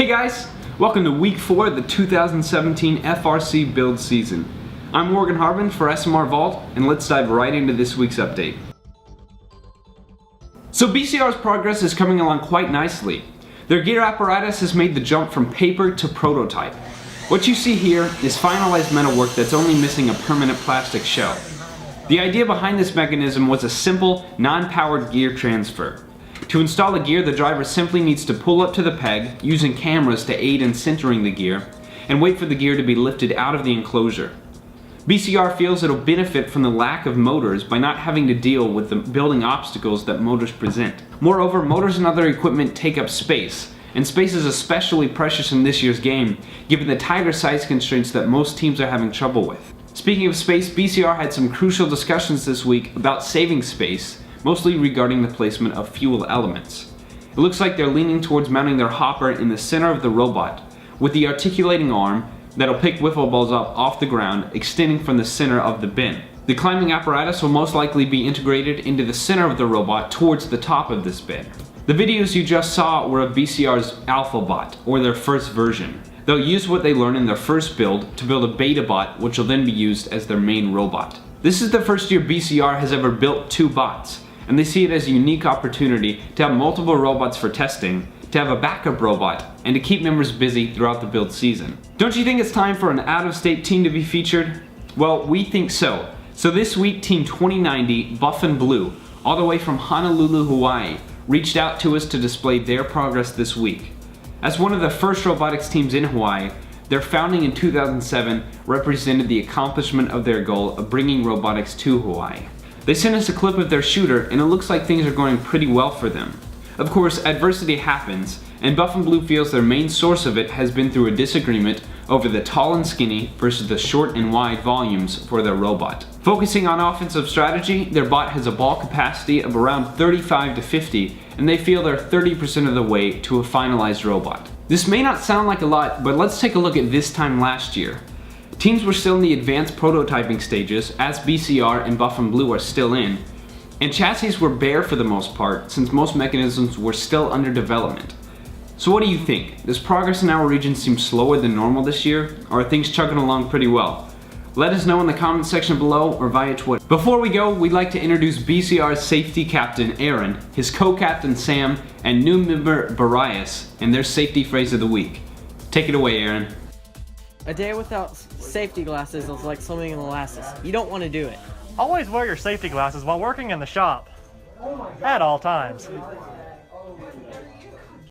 Hey guys, welcome to week 4 of the 2017 FRC build season. I'm Morgan Harvin for SMR Vault, and let's dive right into this week's update. So BCR's progress is coming along quite nicely. Their gear apparatus has made the jump from paper to prototype. What you see here is finalized metalwork that's only missing a permanent plastic shell. The idea behind this mechanism was a simple, non-powered gear transfer. To install the gear, the driver simply needs to pull up to the peg, using cameras to aid in centering the gear, and wait for the gear to be lifted out of the enclosure. BCR feels it'll benefit from the lack of motors by not having to deal with the building obstacles that motors present. Moreover, motors and other equipment take up space, and space is especially precious in this year's game, given the tighter size constraints that most teams are having trouble with. Speaking of space, BCR had some crucial discussions this week about saving space, mostly regarding the placement of fuel elements. It looks like they're leaning towards mounting their hopper in the center of the robot, with the articulating arm that'll pick wiffle balls up off the ground, extending from the center of the bin. The climbing apparatus will most likely be integrated into the center of the robot towards the top of this bin. The videos you just saw were of BCR's Alpha Bot, or their first version. They'll use what they learn in their first build to build a beta bot, which will then be used as their main robot. This is the first year BCR has ever built 2 bots, and they see it as a unique opportunity to have multiple robots for testing, to have a backup robot, and to keep members busy throughout the build season. Don't you think it's time for an out-of-state team to be featured? Well, we think so. So this week, Team 2090, Buff and Blue, all the way from Honolulu, Hawaii, reached out to us to display their progress this week. As one of the first robotics teams in Hawaii, their founding in 2007 represented the accomplishment of their goal of bringing robotics to Hawaii. They sent us a clip of their shooter, and it looks like things are going pretty well for them. Of course, adversity happens, and Buff and Blue feels their main source of it has been through a disagreement over the tall and skinny versus the short and wide volumes for their robot. Focusing on offensive strategy, their bot has a ball capacity of around 35 to 50, and they feel they're 30% of the way to a finalized robot. This may not sound like a lot, but let's take a look at this time last year. Teams were still in the advanced prototyping stages, as BCR and Buff and Blue are still in, and chassis were bare for the most part, since most mechanisms were still under development. So what do you think? Does progress in our region seem slower than normal this year, or are things chugging along pretty well? Let us know in the comment section below or via Twitter. Before we go, we'd like to introduce BCR's safety captain, Aaron, his co-captain, Sam, and new member, Barias, and their safety phrase of the week. Take it away, Aaron. A day without safety glasses is like swimming in molasses. You don't want to do it. Always wear your safety glasses while working in the shop. At all times.